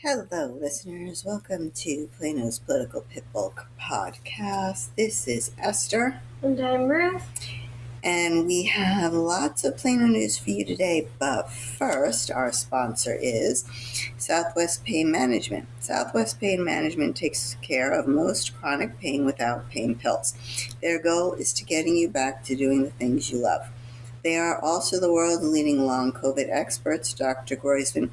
Hello, listeners. Welcome to Plano's Political Pitbull Podcast. This is Esther. And I'm Ruth. And we have lots of Plano news for you today. But first, our sponsor is Southwest Pain Management. Southwest Pain Management takes care of most chronic pain without pain pills. Their goal is to getting you back to doing the things you love. They are also the world's leading long COVID experts. Dr. Groisman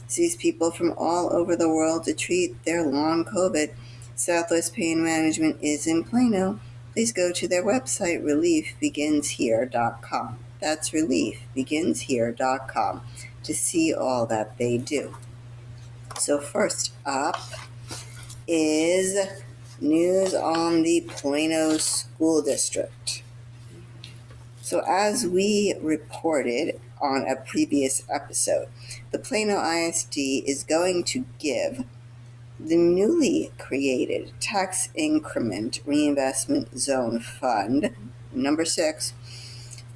sees people from all over the world to treat their long COVID. Southwest Pain Management is in Plano. Please go to their website, reliefbeginshere.com. That's reliefbeginshere.com to see all that they do. So first up is news on the Plano School District. So as we reported on a previous episode, the Plano ISD is going to give the newly created Tax Increment Reinvestment Zone Fund, number 6,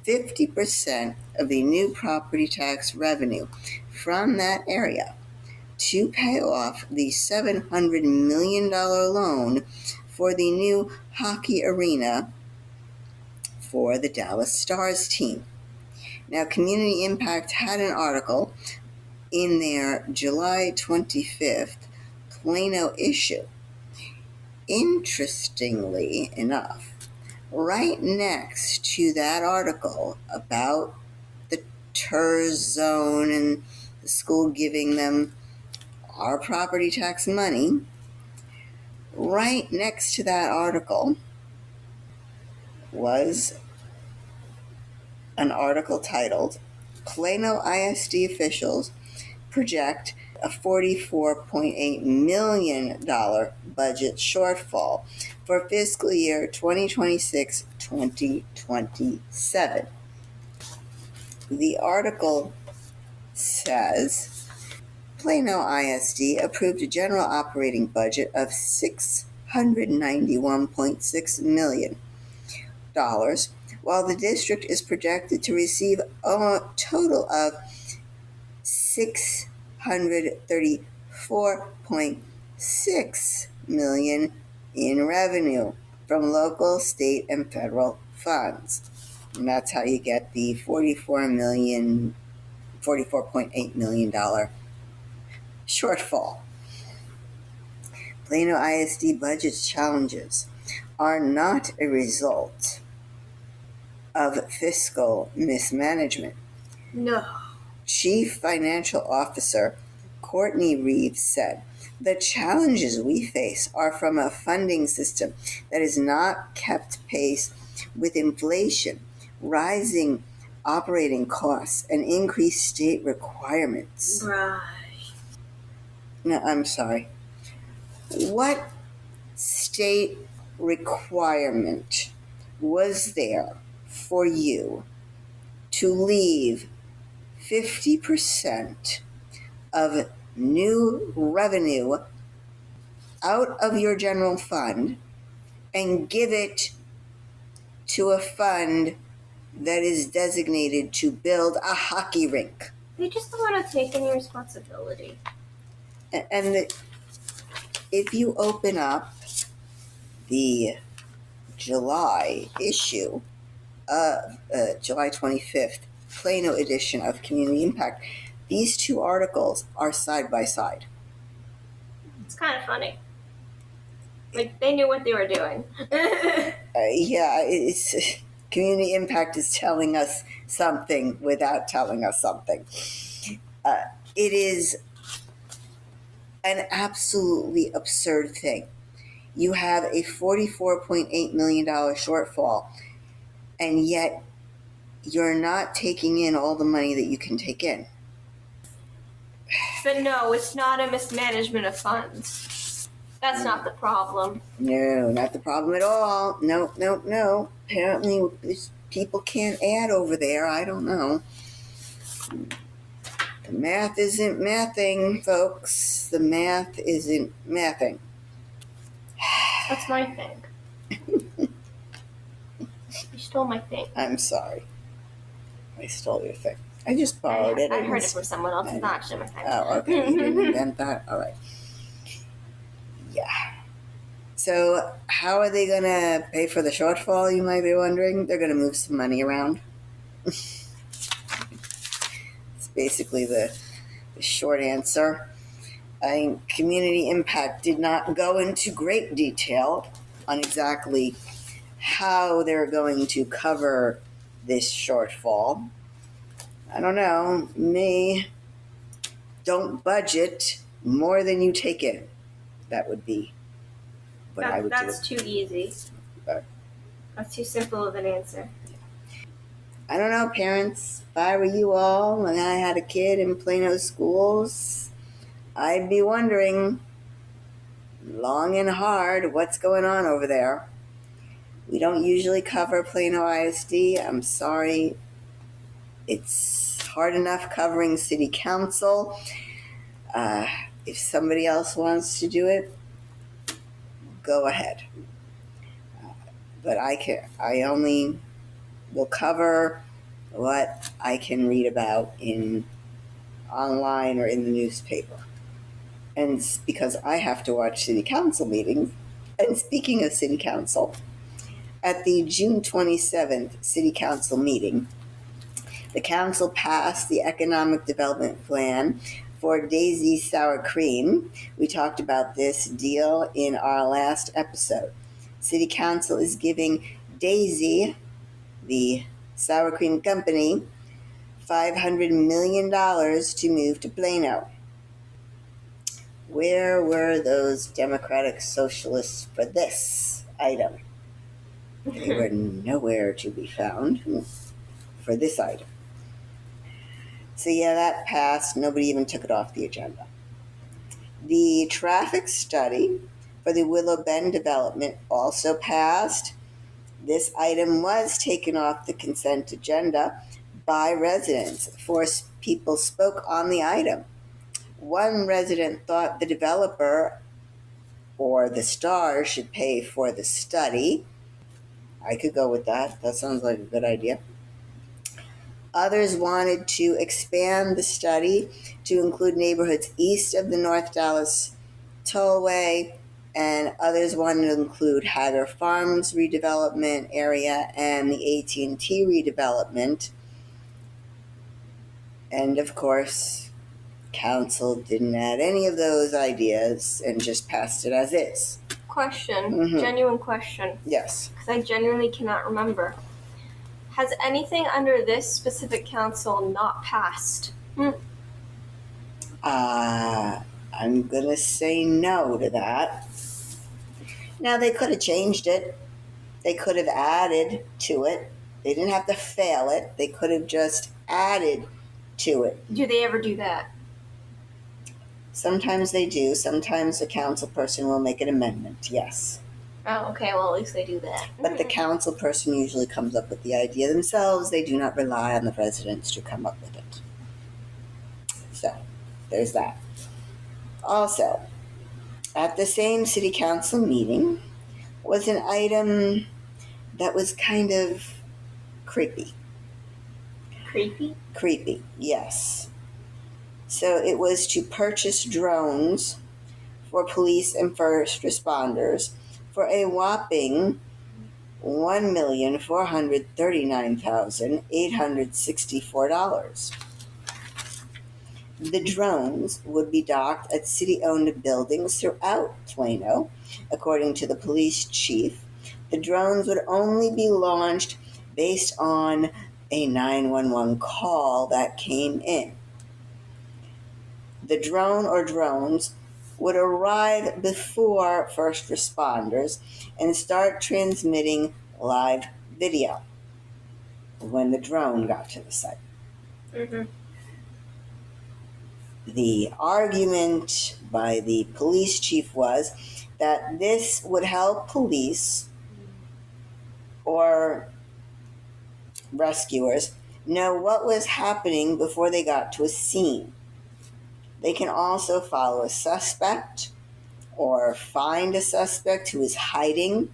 50% of the new property tax revenue from that area to pay off the $700 million loan for the new hockey arena for the Dallas Stars team. Now, Community Impact had an article in their July 25th Plano issue. Interestingly enough, right next to that article about the TERS zone and the school giving them our property tax money, right next to that article was an article titled Plano ISD Officials Project a $44.8 million budget shortfall for fiscal year 2026-2027. The article says Plano ISD approved a general operating budget of $691.6 million, while the district is projected to receive a total of $634.6 million in revenue from local, state, and federal funds. And that's how you get the $44.8 million shortfall. Plano ISD budget challenges are not a result of fiscal mismanagement. No. Chief Financial Officer Courtney Reeves said, "The challenges we face are from a funding system that has not kept pace with inflation, rising operating costs, and increased state requirements." Right. No, I'm sorry. What state requirement was there for you to leave 50% of new revenue out of your general fund and give it to a fund that is designated to build a hockey rink? They just don't want to take any responsibility. And if you open up the July issue of July 25th, Plano edition of Community Impact, these two articles are side by side. It's kind of funny. Like, they knew what they were doing. It's Community Impact is telling us something without telling us something. It is an absolutely absurd thing. You have a $44.8 million shortfall, and yet you're not taking in all the money that you can take in. But no, it's not a mismanagement of funds. That's not the problem. No, not the problem at all. No. Apparently, people can't add over there. I don't know. The math isn't mathing, folks. The math isn't mathing. That's my thing. You stole my thing. I'm sorry. I stole your thing. I just borrowed it. I heard it from someone else. It's not actually my thing. Oh, okay. You didn't invent that? All right. Yeah. So how are they going to pay for the shortfall, you might be wondering? They're going to move some money around. It's basically the short answer. Community Impact did not go into great detail on exactly how they're going to cover this shortfall. I don't know. Don't budget more than you take in. That would be what I would do. That's too easy. But that's too simple of an answer. I don't know, parents. If I were you all and I had a kid in Plano schools, I'd be wondering long and hard what's going on over there. We don't usually cover Plano ISD. I'm sorry. It's hard enough covering city council. If somebody else wants to do it, go ahead. But I only will cover what I can read about online or in the newspaper. And it's because I have to watch city council meetings. And speaking of city council, at the June 27th city council meeting, the council passed the economic development plan for Daisy Sour Cream. We talked about this deal in our last episode. City council is giving Daisy, the sour cream company, $500 million to move to Plano. Where were those Democratic Socialists for this item? They were nowhere to be found for this item. So yeah, that passed. Nobody even took it off the agenda. The traffic study for the Willow Bend development also passed. This item was taken off the consent agenda by residents. 4 people spoke on the item. One resident thought the developer or the star should pay for the study. I could go with that. That sounds like a good idea. Others wanted to expand the study to include neighborhoods east of the North Dallas Tollway, and others wanted to include Hager Farms redevelopment area and the AT&T redevelopment. And of course, council didn't add any of those ideas and just passed it as is. Question, genuine question. Yes. Because I genuinely cannot remember. Has anything under this specific council not passed? I'm going to say no to that. Now, they could have changed it. They could have added to it. They didn't have to fail it. They could have just added to it. Do they ever do that? Sometimes they do. Sometimes the council person will make an amendment, yes. Oh, okay. Well, at least they do that. But the council person usually comes up with the idea themselves. They do not rely on the residents to come up with it. So, there's that. Also, at the same city council meeting was an item that was kind of creepy. Creepy? Creepy, yes. So it was to purchase drones for police and first responders for a whopping $1,439,864. The drones would be docked at city-owned buildings throughout Plano. According to the police chief, the drones would only be launched based on a 911 call that came in. The drone or drones would arrive before first responders and start transmitting live video when the drone got to the site. The argument by the police chief was that this would help police or rescuers know what was happening before they got to a scene. They can also follow a suspect or find a suspect who is hiding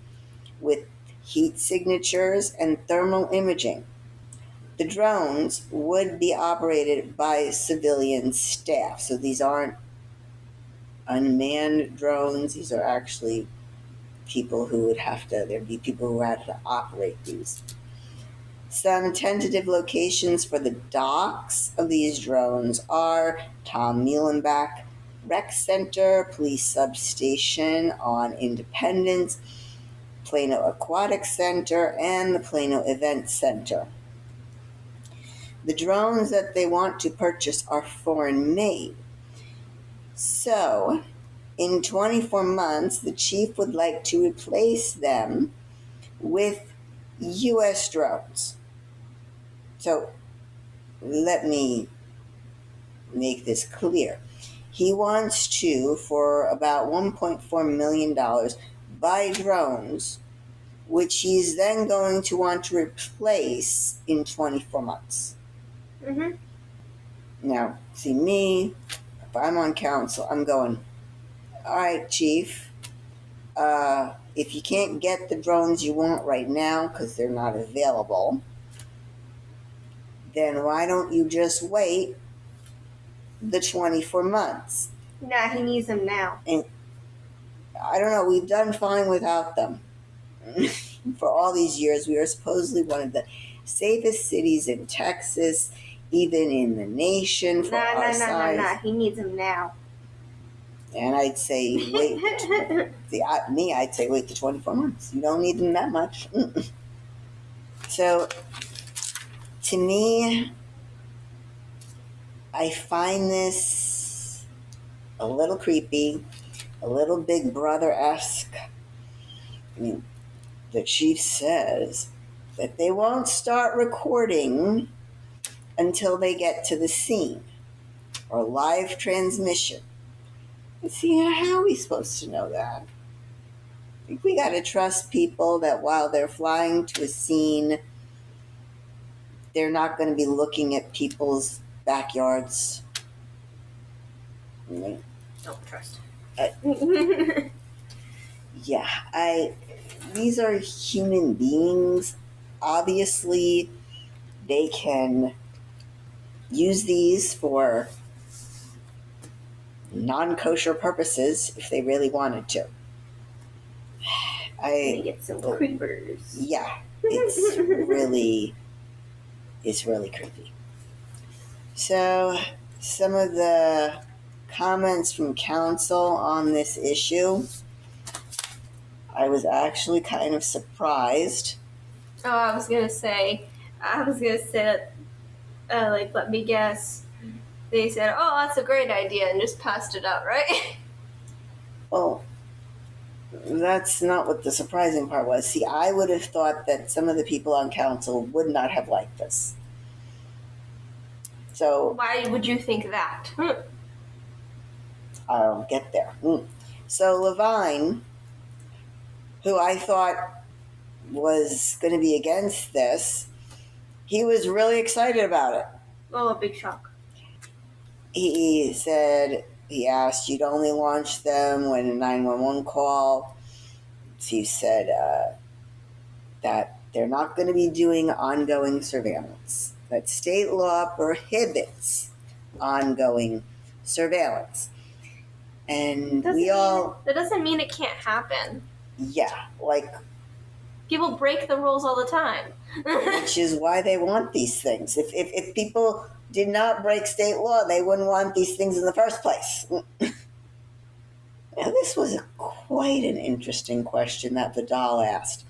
with heat signatures and thermal imaging. The drones would be operated by civilian staff. So these aren't unmanned drones. These are actually people who would have to, there'd be people who had to operate these. Some tentative locations for the docks of these drones are Tom Muhlenbach Rec Center, Police Substation on Independence, Plano Aquatic Center, and the Plano Event Center. The drones that they want to purchase are foreign made. So, in 24 months, the chief would like to replace them with U.S. drones. So, let me make this clear. He wants to, for about $1.4 million, buy drones, which he's then going to want to replace in 24 months. Mm-hmm. Now, see me, if I'm on council, I'm going, all right, chief, if you can't get the drones you want right now because they're not available, then why don't you just wait the 24 months? Nah, he needs them now. And I don't know, we've done fine without them. For all these years, we are supposedly one of the safest cities in Texas, even in the nation for our size. Nah, he needs them now. And I'd say wait. I'd say wait the 24 months. You don't need them that much. So, to me, I find this a little creepy, a little Big Brother-esque. I mean, the chief says that they won't start recording until they get to the scene or live transmission. And see, how are we supposed to know that? I think we got to trust people that while they're flying to a scene, they're not going to be looking at people's backyards. Don't trust. Yeah, these are human beings. Obviously, they can use these for non-kosher purposes if they really wanted to. They get some creepers. Yeah, it's really creepy. So, some of the comments from council on this issue, I was actually kind of surprised. Oh, I was gonna say that, let me guess. They said, "Oh, that's a great idea," and just passed it up, right? Well, that's not what the surprising part was. See, I would have thought that some of the people on council would not have liked this. So why would you think that? I'll get there. So Levine, who I thought was going to be against this, he was really excited about it. Oh, a big shock. He said, he asked, you'd only launch them when a 911 call. He said that they're not going to be doing ongoing surveillance, that state law prohibits ongoing surveillance. And that doesn't mean it can't happen. Yeah, like, people break the rules all the time. which is why they want these things. If people did not break state law, they wouldn't want these things in the first place. Now, this was quite an interesting question that Vidal asked.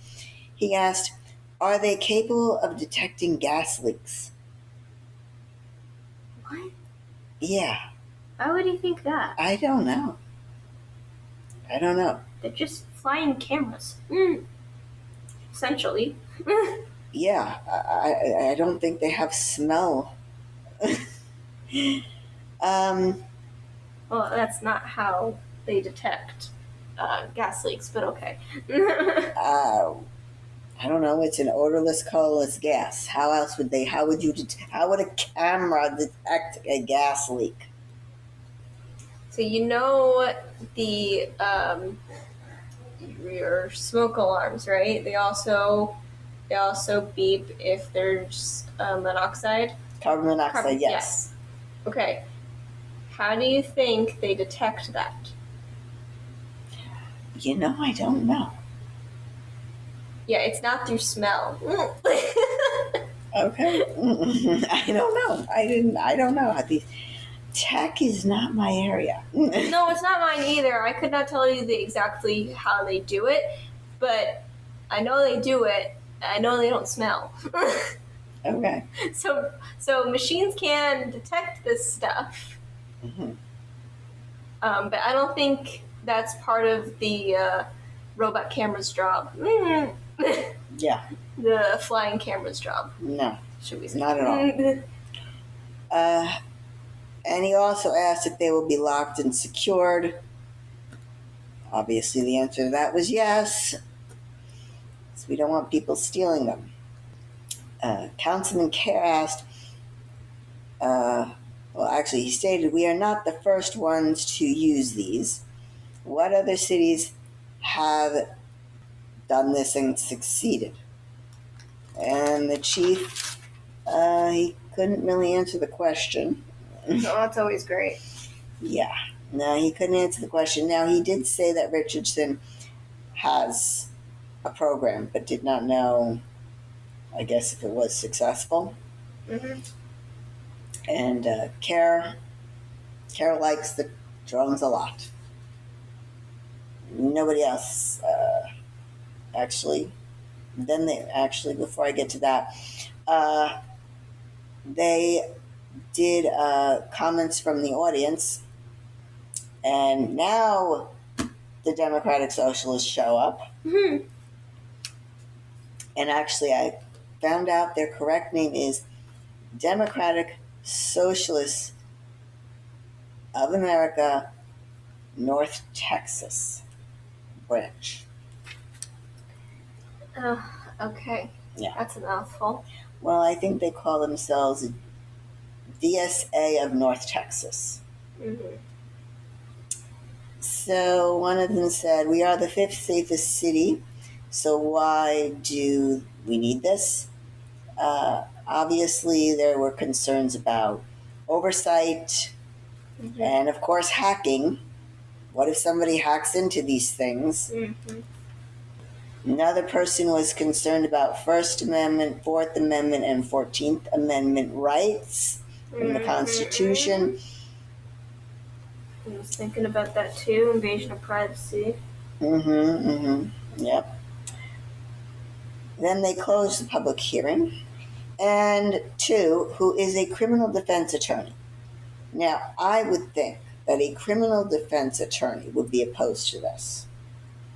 He asked, are they capable of detecting gas leaks? What? Yeah. Why would he think that? I don't know. They're just flying cameras. Essentially. Yeah, I don't think they have smell. Well, that's not how they detect gas leaks, but okay. I don't know. It's an odorless, colorless gas. How would a camera detect a gas leak? So you know the your smoke alarms, right? They also beep if there's monoxide. Carbon monoxide, yes. Okay. How do you think they detect that? I don't know. Yeah, it's not through smell. Okay. I don't know. I don't know. Tech is not my area. No, it's not mine either. I could not tell you exactly how they do it, but I know they do it. I know they don't smell. Okay. So machines can detect this stuff, Mm-hmm. but I don't think that's part of the robot camera's job. Yeah. The flying camera's job. No. Should we say? Not at all. And he also asked if they will be locked and secured. Obviously, the answer to that was yes. So we don't want people stealing them. Councilman Kerr asked, he stated, we are not the first ones to use these. What other cities have done this and succeeded? And the chief, he couldn't really answer the question. Oh, that's always great. Yeah. No, he couldn't answer the question. Now, he did say that Richardson has a program, but did not know, I guess, if it was successful. Mm-hmm. And Kara likes the drones a lot. Nobody else, before I get to that, they did comments from the audience, and now the Democratic Socialists show up. Mm-hmm. And actually, I found out their correct name is Democratic Socialists of America, North Texas branch. Oh, okay. Yeah. That's a mouthful. Well, I think they call themselves DSA of North Texas. Mm-hmm. So one of them said, we are the fifth safest city, so why do we need this? Obviously, there were concerns about oversight Mm-hmm. and, of course, hacking. What if somebody hacks into these things? Mm-hmm. Another person was concerned about First Amendment, Fourth Amendment, and 14th Amendment rights in the Constitution. I was thinking about that too, invasion of privacy. Yep. Then they closed the public hearing. And two, who is a criminal defense attorney. Now, I would think that a criminal defense attorney would be opposed to this.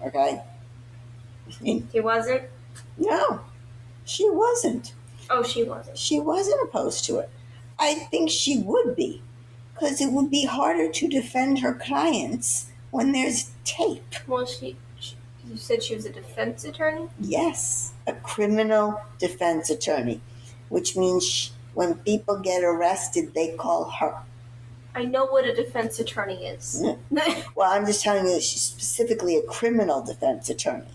Okay? He wasn't? No, she wasn't. Oh, she wasn't. She wasn't opposed to it. I think she would be, because it would be harder to defend her clients when there's tape. Well, you said she was a defense attorney? Yes, a criminal defense attorney, which means when people get arrested, they call her. I know what a defense attorney is. Well, I'm just telling you that she's specifically a criminal defense attorney.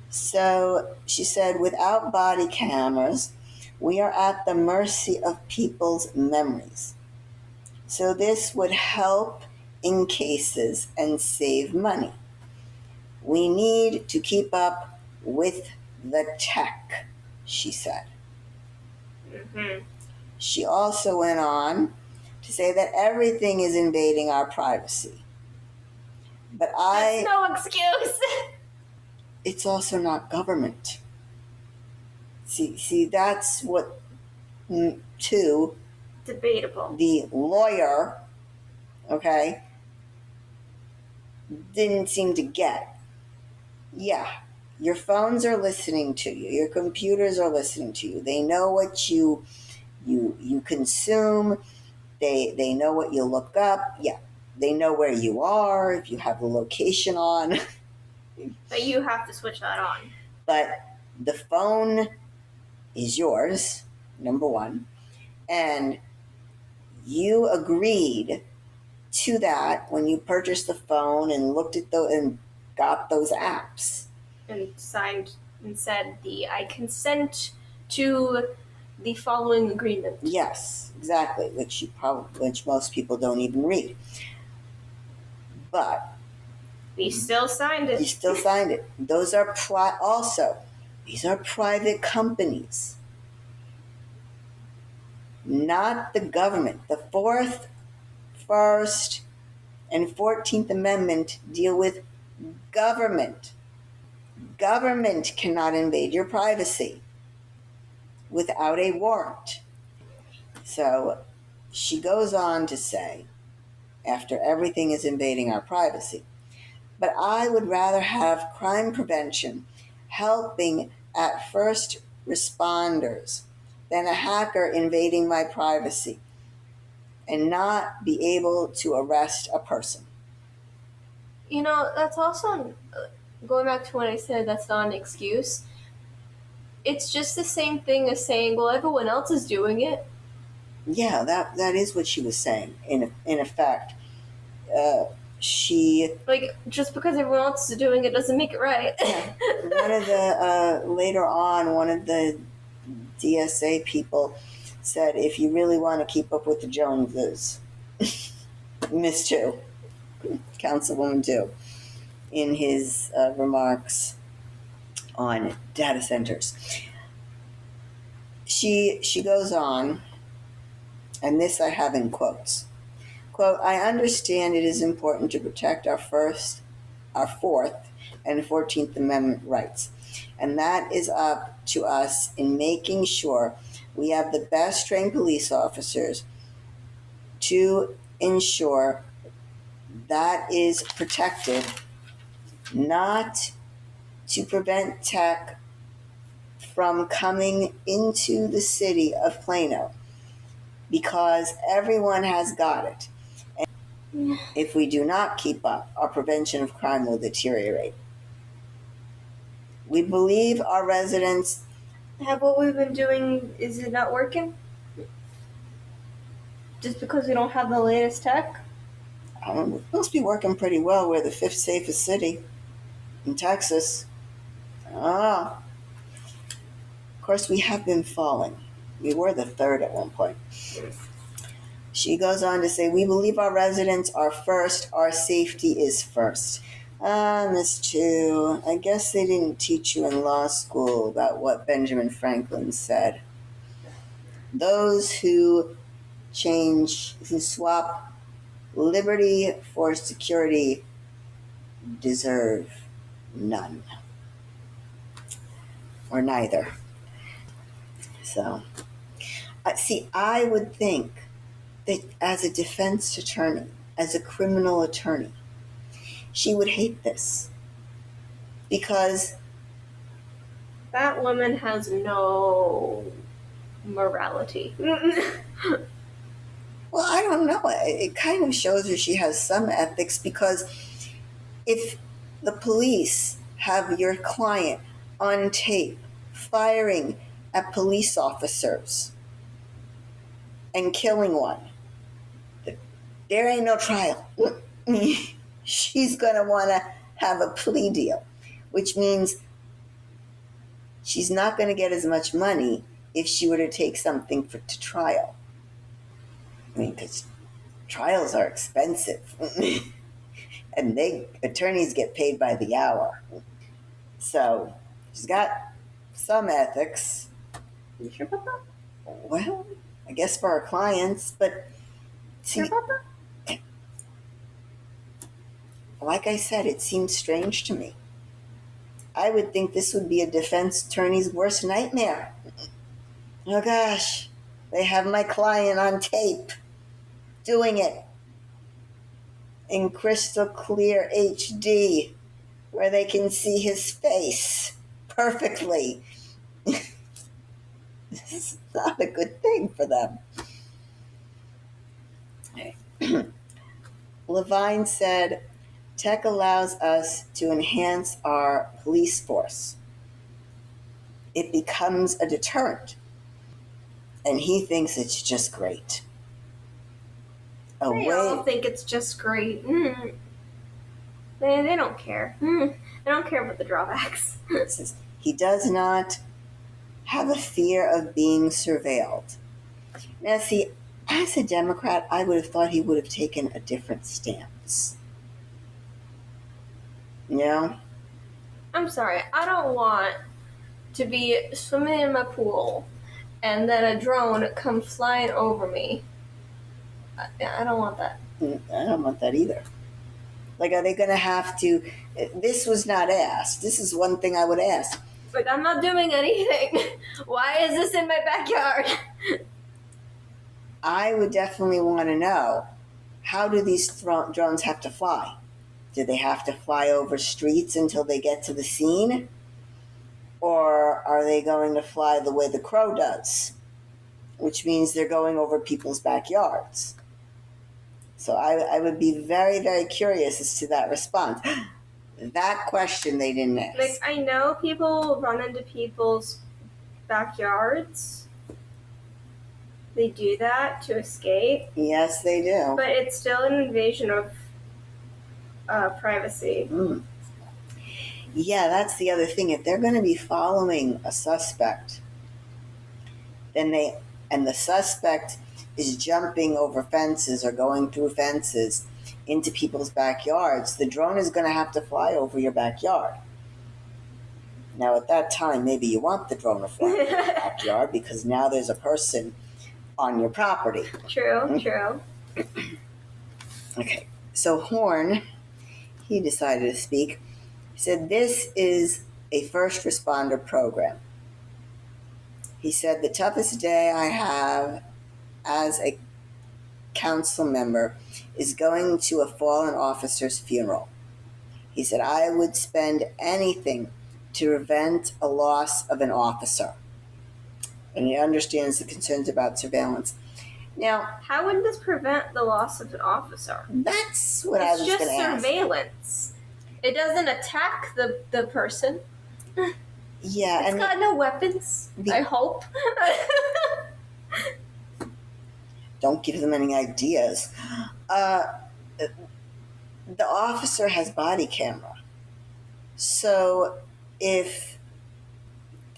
So she said, without body cameras, we are at the mercy of people's memories. So this would help in cases and save money. We need to keep up with the tech, she said. Mm-hmm. She also went on to say that everything is invading our privacy. But That's no excuse. It's also not government. See, that's what, too, debatable. the lawyer, okay, didn't seem to get. Yeah, your phones are listening to you. Your computers are listening to you. They know what you consume. They know what you look up. Yeah, they know where you are if you have the location on. But you have to switch that on. But the phone is yours, number one, and you agreed to that when you purchased the phone and looked at and got those apps. And signed and said I consent to the following agreement. Yes, exactly, which most people don't even read. But we still signed it. You still signed it. Those are these are private companies, not the government. The 4th, 1st, and 14th Amendment deal with government. Government cannot invade your privacy without a warrant. So she goes on to say, after everything is invading our privacy, but I would rather have crime prevention helping at first responders than a hacker invading my privacy and not be able to arrest a person. You know, that's also, going back to what I said, that's not an excuse. It's just the same thing as saying, well, everyone else is doing it. Yeah, that is what she was saying, in effect. Just because everyone else is doing it doesn't make it right. One of the, later on, one of the DSA people said, if you really want to keep up with the Joneses, Miss Two, Councilwoman Two, in his remarks on data centers. She goes on, and this I have in quotes. Quote, I understand it is important to protect our 4th, and 14th Amendment rights, and that is up to us in making sure we have the best trained police officers to ensure that is protected, not to prevent tech from coming into the city of Plano, because everyone has got it. And if we do not keep up, our prevention of crime will deteriorate. We believe our residents have what we've been doing, is it not working? Just because we don't have the latest tech? It must be working pretty well. We're the 5th safest city in Texas. Of course, we have been falling. We were the 3rd at one point. She goes on to say, we believe our residents are first. Our safety is first. Miss Two, I guess they didn't teach you in law school about what Benjamin Franklin said. Those who swap liberty for security deserve none. Or neither. So, see, I would think that as a defense attorney, as a criminal attorney, she would hate this. Because that woman has no morality. Well, I don't know. It kind of shows her she has some ethics, because if the police have your client on tape firing at police officers and killing one, there ain't no trial. She's going to want to have a plea deal, which means she's not going to get as much money if she were to take something to trial. I mean, because trials are expensive. And attorneys get paid by the hour. So she's got some ethics. You sure about that? Well, I guess for our clients, but see, sure about that? Like I said, it seems strange to me. I would think this would be a defense attorney's worst nightmare. Oh gosh, they have my client on tape doing it in crystal clear HD, where they can see his face perfectly. This is not a good thing for them. Levine said, tech allows us to enhance our police force. It becomes a deterrent. And he thinks it's just great. They all think it's just great. They don't care. They don't care about the drawbacks. It says, he does not have a fear of being surveilled. Now, see, as a Democrat, I would have thought he would have taken a different stance. You know? I'm sorry, I don't want to be swimming in my pool and then a drone come flying over me. I don't want that. I don't want that either. Like, are they going to have to? This was not asked. This is one thing I would ask. Like, I'm not doing anything. Why is this in my backyard? I would definitely want to know, how do these drones have to fly? Do they have to fly over streets until they get to the scene? Or are they going to fly the way the crow does? Which means they're going over people's backyards. So I would be very, very curious as to that response. That question they didn't ask. Like, I know people run into people's backyards. They do that to escape. Yes, they do. But it's still an invasion of privacy. Yeah, that's the other thing. If they're going to be following a suspect, and the suspect is jumping over fences or going through fences into people's backyards, the drone is going to have to fly over your backyard. Now, at that time, maybe you want the drone to fly over your backyard because now there's a person on your property. True, true. Okay, so Horn, he decided to speak. He said, this is a first responder program. He said, the toughest day I have as a council member is going to a fallen officer's funeral. He said, I would spend anything to prevent a loss of an officer. And he understands the concerns about surveillance. Now, how would this prevent the loss of an officer? That's what I was going to ask. It's just surveillance. It doesn't attack the person. Yeah. It's got no weapons, I hope. Don't give them any ideas. The officer has body camera. So if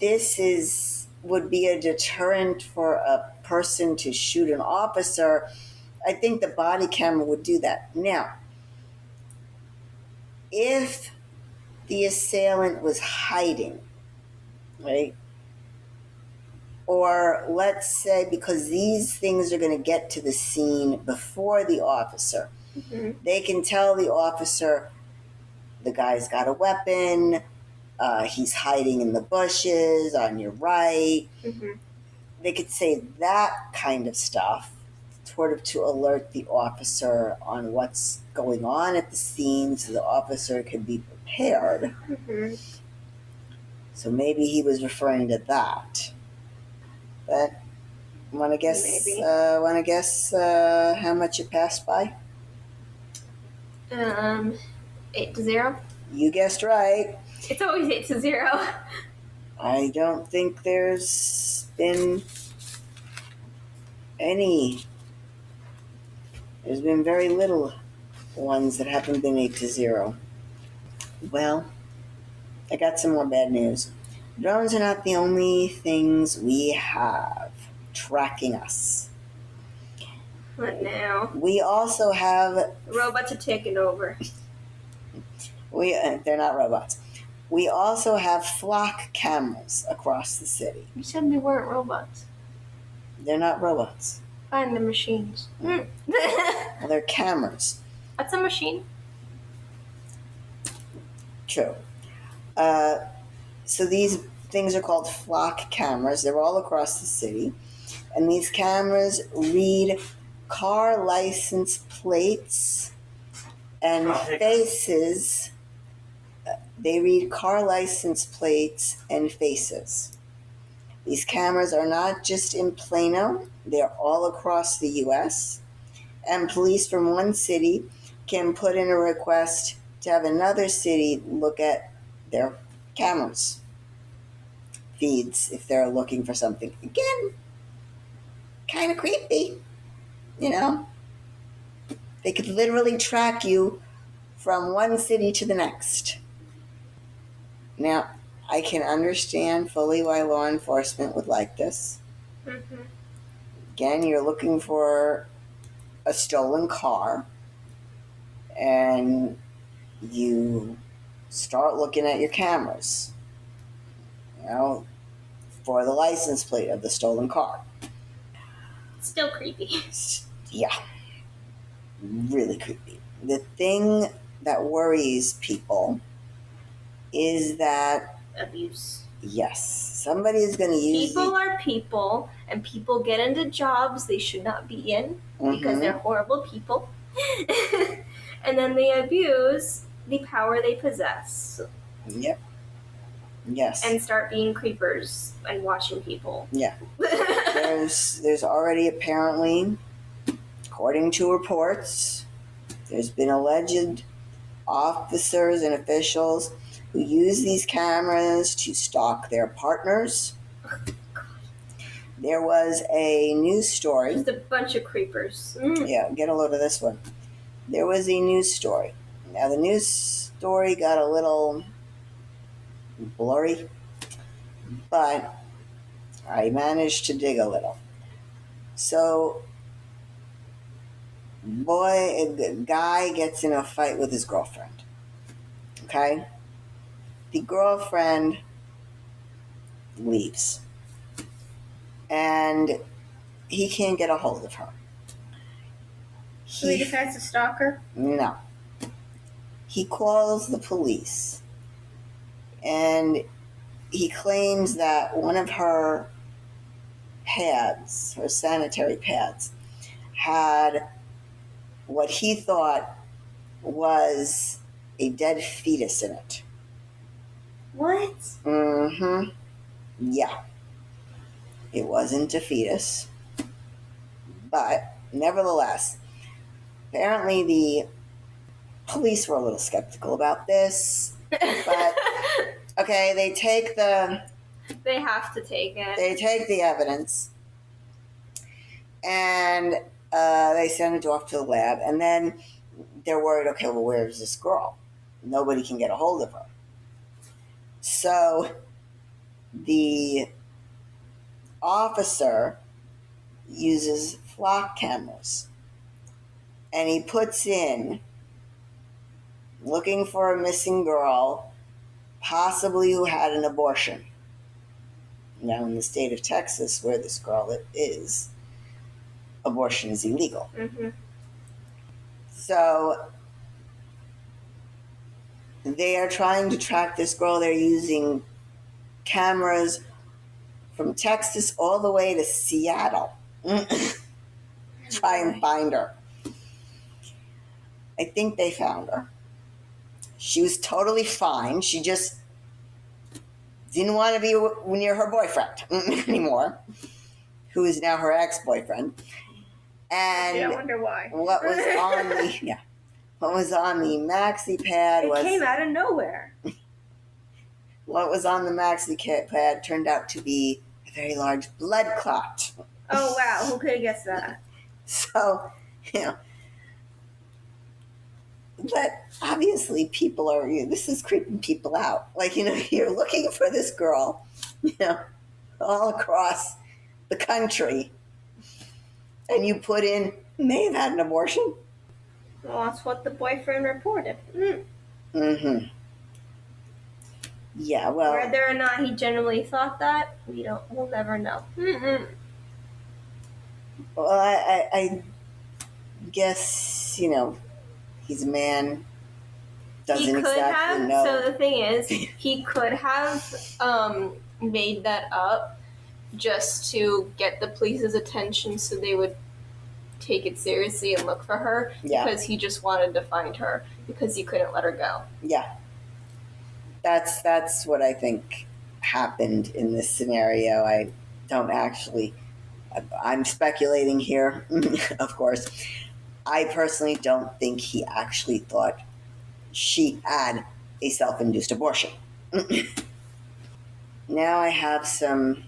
this would be a deterrent for a person to shoot an officer, I think the body camera would do that. Now, if the assailant was hiding, right? Or let's say because these things are going to get to the scene before the officer, they can tell the officer the guy's got a weapon, he's hiding in the bushes on your right. They could say that kind of stuff sort of to alert the officer on what's going on at the scene so the officer could be prepared. So maybe he was referring to that. But want to guess? Maybe. Want to guess how much it passed by? 8-0. You guessed right. It's always 8-0. I don't think there's been any. There's been very little ones that haven't been 8-0. Well, I got some more bad news. Drones are not the only things we have tracking us. What now? We also have... Robots are taking over. They're not robots. We also have flock cameras across the city. You said they weren't robots. They're not robots. Fine, they're machines. Well, they're cameras. That's a machine. True. So these things are called flock cameras. They're all across the city. And these cameras read car license plates and faces. They read car license plates and faces. These cameras are not just in Plano. They're all across the U.S. And police from one city can put in a request to have another city look at their cameras feeds if they're looking for something. Again, kind of creepy, you know? They could literally track you from one city to the next. Now, I can understand fully why law enforcement would like this. Mm-hmm. Again, you're looking for a stolen car, and you start looking at your cameras, for the license plate of the stolen car. Still creepy. Yeah, really creepy. The thing that worries people is that, Abuse. yes, somebody is going to use People are people, and people get into jobs they should not be in because they're horrible people. And then they abuse the power they possess. Yep. Yes. And start being creepers and watching people. Yeah. There's already, apparently, according to reports, there's been alleged officers and officials who use these cameras to stalk their partners. There was a news story. Just a bunch of creepers. Yeah, get a load of this one. There was a news story. Now, the news story got a little blurry, but I managed to dig a little. So, a guy gets in a fight with his girlfriend. Okay? The girlfriend leaves. And he can't get a hold of her. So he decides to stalk her? No. He calls the police. And he claims that one of her pads, her sanitary pads, had what he thought was a dead fetus in it. What? Mm-hmm. Yeah. It wasn't a fetus. But, nevertheless, apparently the police were a little skeptical about this. But, okay, they take the... They have to take it. They take the evidence. And they send it off to the lab. And then they're worried, okay, well, where's this girl? Nobody can get a hold of her. So the officer uses flock cameras. And he puts in, looking for a missing girl, possibly who had an abortion. Now, in the state of Texas, where this girl is, abortion is illegal. Mm-hmm. So they are trying to track this girl. They're using cameras from Texas all the way to Seattle. Try and find her. I think they found her. She was totally fine. She just didn't want to be near her boyfriend anymore, who is now her ex-boyfriend. And I wonder why. What was on the maxi pad it came out of nowhere. What was on the maxi pad turned out to be a very large blood clot. Oh wow, who could have guessed that? So, but obviously people are, this is creeping people out. Like, you're looking for this girl, all across the country, and you put in, may have had an abortion. Well, that's what the boyfriend reported. Mm-hmm. Yeah, well, whether or not he genuinely thought that, we'll never know. Mm-mm. Well, I guess, he's a man, doesn't exactly know. So the thing is, he could have made that up just to get the police's attention so they would take it seriously and look for her, because he just wanted to find her because he couldn't let her go. Yeah. That's what I think happened in this scenario. I don't actually, I'm speculating here, of course. I personally don't think he actually thought she had a self-induced abortion. Now I have some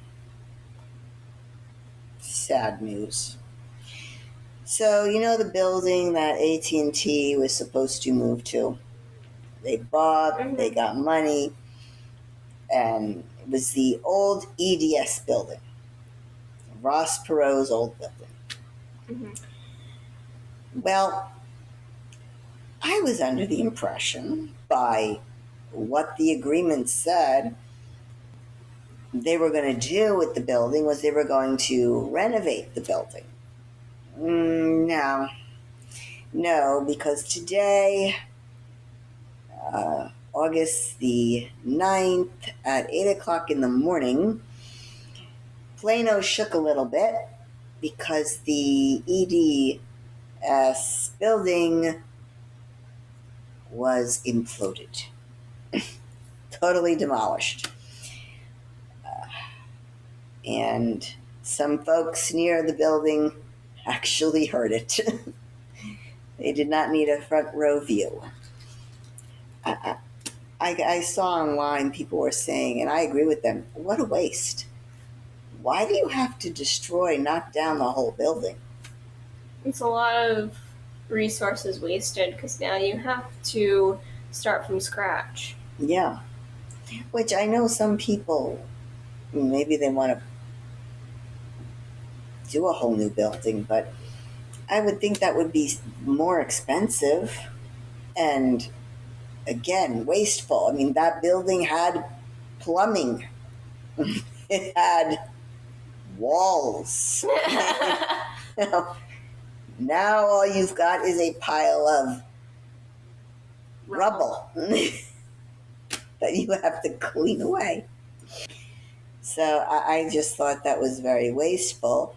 sad news. So, the building that AT&T was supposed to move to? They bought, they got money, and it was the old EDS building, Ross Perot's old building. Well, I was under the impression, by what the agreement said, they were going to do with the building was they were going to renovate the building. No, because today, August the 9th at 8 o'clock in the morning, Plano shook a little bit because the EDS building was imploded, totally demolished. And some folks near the building actually heard it. They did not need a front row view. I saw online people were saying, and I agree with them, what a waste. Why do you have to knock down the whole building? It's a lot of resources wasted because now you have to start from scratch. Yeah. Which I know some people, maybe they want to do a whole new building, but I would think that would be more expensive and, again, wasteful. I mean, that building had plumbing. It had walls. Now all you've got is a pile of rubble that you have to clean away. So I just thought that was very wasteful.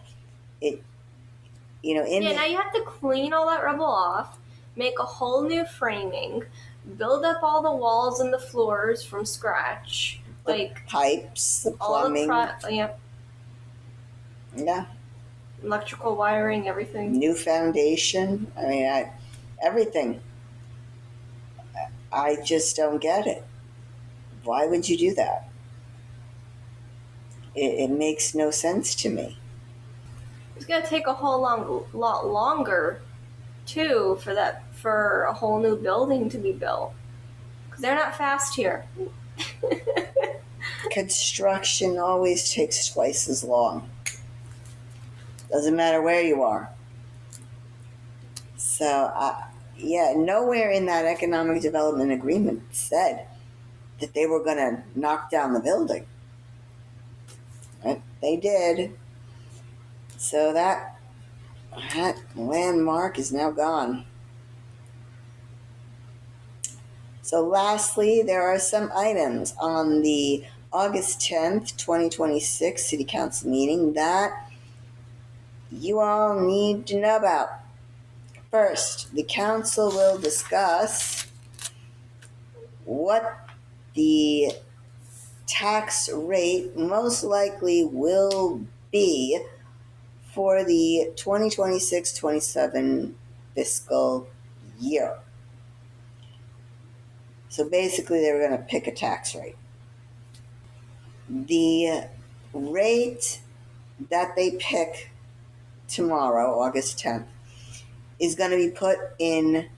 Now you have to clean all that rubble off, make a whole new framing, build up all the walls and the floors from scratch. The pipes, the plumbing. Yeah. Electrical wiring, everything. New foundation. I mean, everything. I just don't get it. Why would you do that? It makes no sense to me. It's going to take a whole lot longer, too, for a whole new building to be built. Because they're not fast here. Construction always takes twice as long. Doesn't matter where you are. So, nowhere in that economic development agreement said that they were going to knock down the building. Right? They did. So that landmark is now gone. So lastly, there are some items on the August 10th, 2026 City Council meeting that you all need to know about. First, the council will discuss what the tax rate most likely will be for the 2026-27 fiscal year. So basically, they were going to pick a tax rate. The rate that they pick tomorrow, August 10th, is going to be put in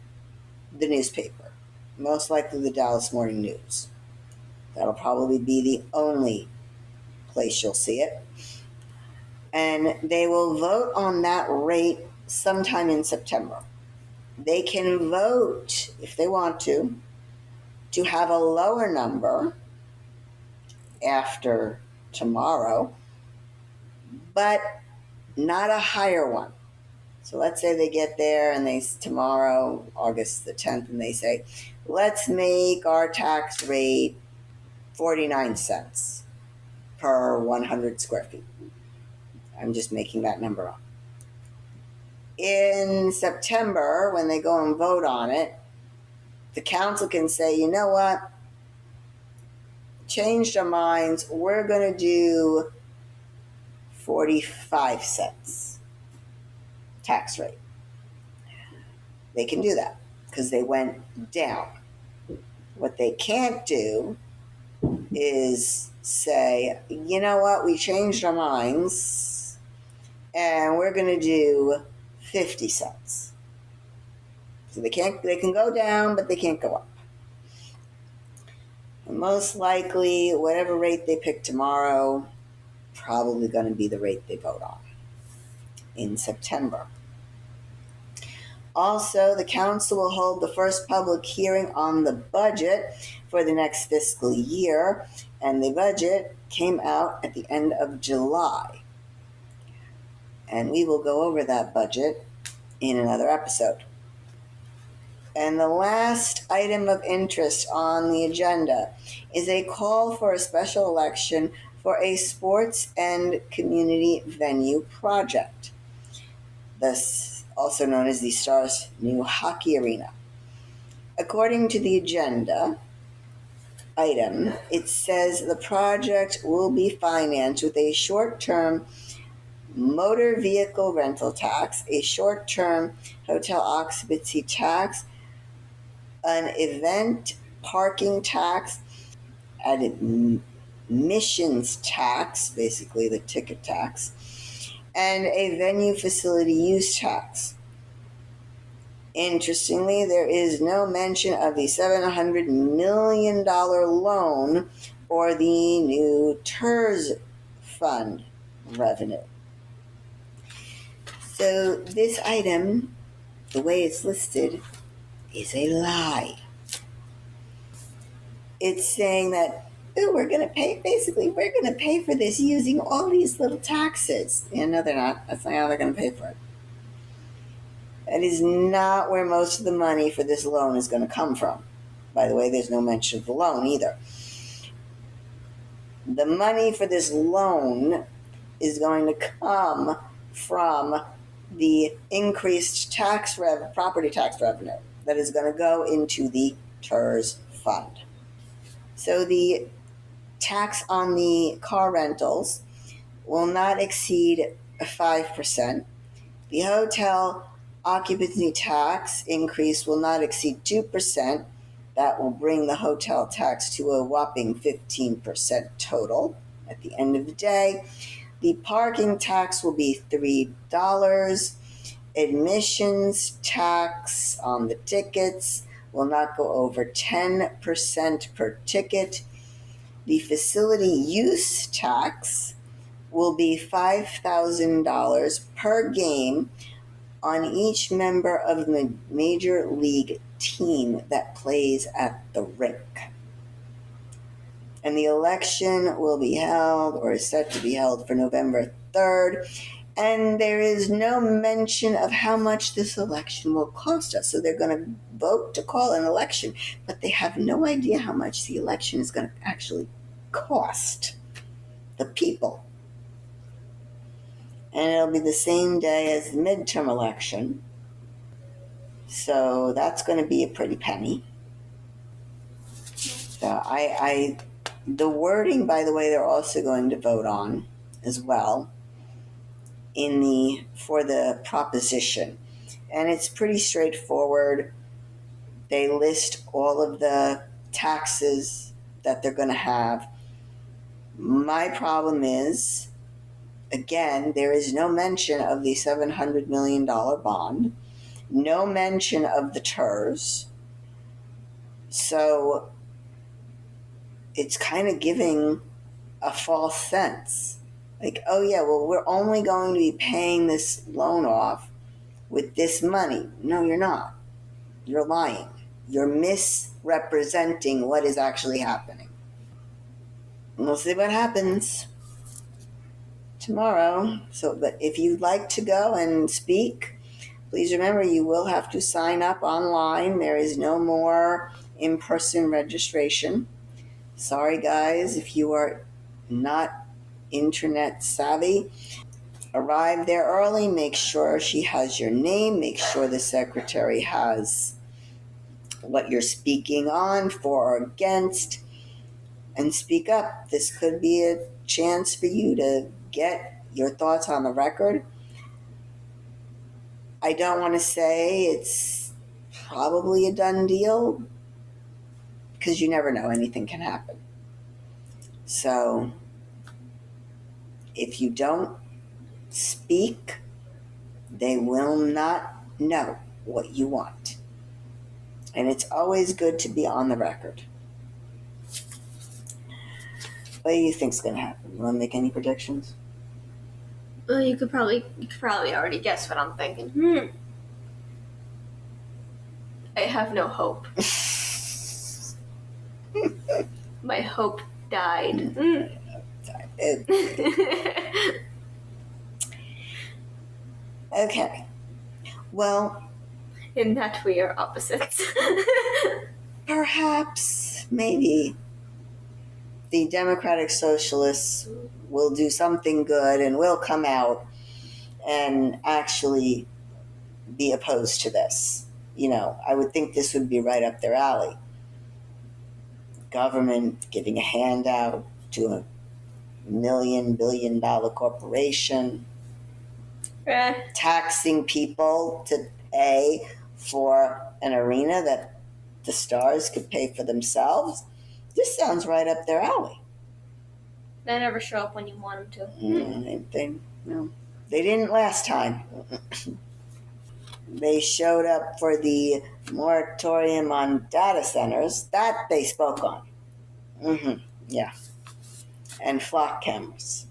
the newspaper, most likely the Dallas Morning News. That'll probably be the only place you'll see it. And they will vote on that rate sometime in September. They can vote, if they want to have a lower number after tomorrow, but not a higher one. So let's say they get there and tomorrow, August the 10th, and they say, let's make our tax rate 49 cents per 100 square feet. I'm just making that number up. In September, when they go and vote on it, the council can say, you know what? Changed our minds. We're going to do 45 cents tax rate. They can do that because they went down. What they can't do is say, you know what? We changed our minds and we're going to do 50 cents. So they can go down, but they can't go up. And most likely, whatever rate they pick tomorrow, probably going to be the rate they vote on in September. Also, the council will hold the first public hearing on the budget for the next fiscal year, and the budget came out at the end of July. And we will go over that budget in another episode. And the last item of interest on the agenda is a call for a special election for a sports and community venue project. This also known as the Stars New Hockey Arena. According to the agenda item, it says the project will be financed with a short-term motor vehicle rental tax, a short-term hotel occupancy tax, an event parking tax, an admissions tax, basically the ticket tax, and a venue facility use tax. Interestingly, there is no mention of the $700 million loan or the new TERS fund revenue. So this item, the way it's listed, is a lie. It's saying that, we're going to pay for this using all these little taxes. Yeah, no, they're not. That's not how they're going to pay for it. That is not where most of the money for this loan is going to come from. By the way, there's no mention of the loan either. The money for this loan is going to come from the increased property tax revenue that is going to go into the TERS fund. So the tax on the car rentals will not exceed 5%. The hotel occupancy tax increase will not exceed 2%. That will bring the hotel tax to a whopping 15% total at the end of the day. The parking tax will be $3. Admissions tax on the tickets will not go over 10% per ticket. The facility use tax will be $5,000 per game on each member of the major league team that plays at the rink. And the election will be held, or is set to be held, for November 3rd. And there is no mention of how much this election will cost us. So they're going to vote to call an election, but they have no idea how much the election is going to actually cost the people. And it'll be the same day as the midterm election. So that's going to be a pretty penny. So the wording, by the way, they're also going to vote on as well for the proposition. And it's pretty straightforward. They list all of the taxes that they're going to have. My problem is, again, there is no mention of the $700 million bond, no mention of the TERS. So it's kind of giving a false sense. Like, oh yeah, well, we're only going to be paying this loan off with this money. No, you're not. You're lying. You're misrepresenting what is actually happening. And we'll see what happens tomorrow. But if you'd like to go and speak, please remember you will have to sign up online. There is no more in-person registration. Sorry, guys, if you are not internet savvy. Arrive there early. Make sure she has your name. Make sure the secretary has what you're speaking on, for or against, and speak up. This could be a chance for you to get your thoughts on the record. I don't want to say it's probably a done deal, because you never know. Anything can happen. So if you don't speak, They will not know what you want. And it's always good to be on the record. What do you think's going to happen? You want to make any predictions? Well, you could probably already guess what I'm thinking. I have no hope. My hope died. Okay. Well, in that we are opposites. Perhaps, maybe, the Democratic Socialists will do something good and will come out and actually be opposed to this. I would think this would be right up their alley. Government giving a handout to a billion-dollar corporation, taxing people to pay for an arena that the stars could pay for themselves. This sounds right up their alley. They never show up when you want them to. They didn't last time. They showed up for the moratorium on data centers. That they spoke on. Yeah. And flock cameras.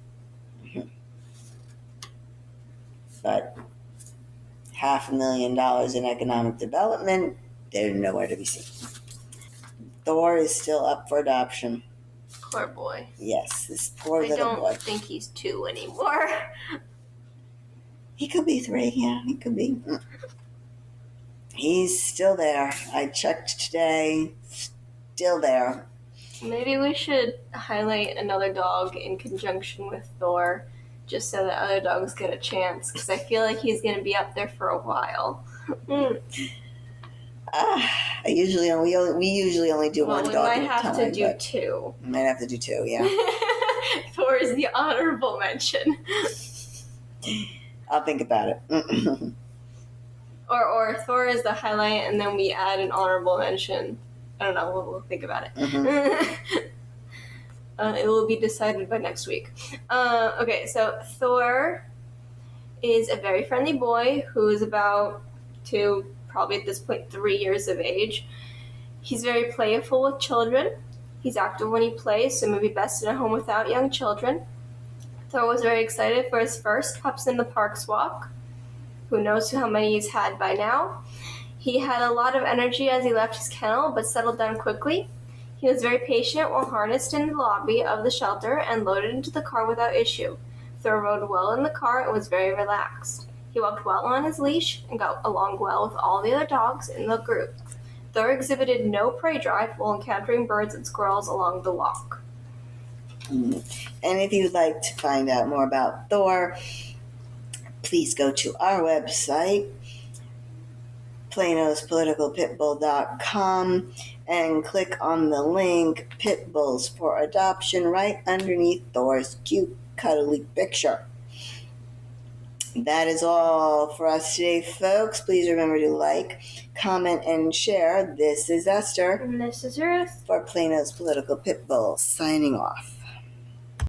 But $500,000 in economic development, they're nowhere to be seen. Thor is still up for adoption. Poor boy. Yes, this poor little boy. I don't think he's 2 anymore. He could be 3, yeah, he could be. He's still there. I checked today. Still there. Maybe we should highlight another dog in conjunction with Thor, just so that other dogs get a chance, because I feel like he's going to be up there for a while. We usually only do one dog at a time. We might have to do 2. We might have to do 2, yeah. Thor is the honorable mention. I'll think about it. Or Thor is the highlight, and then we add an honorable mention. I don't know. We'll think about it. It will be decided by next week. Okay, so Thor is a very friendly boy who is about to, probably at this point, 3 years of age. He's very playful with children. He's active when he plays, so maybe best in a home without young children. Thor was very excited for his first Pups in the Parks walk. Who knows how many he's had by now. He had a lot of energy as he left his kennel, but settled down quickly. He was very patient while harnessed in the lobby of the shelter and loaded into the car without issue. Thor rode well in the car and was very relaxed. He walked well on his leash and got along well with all the other dogs in the group. Thor exhibited no prey drive while encountering birds and squirrels along the walk. And if you'd like to find out more about Thor, please go to our website, planospoliticalpitbull.com, and click on the link Pitbulls for Adoption right underneath Thor's cute, cuddly picture. That is all for us today, folks. Please remember to like, comment, and share. This is Esther. And this is Ruth. For Plano's Political Pitbull, signing off.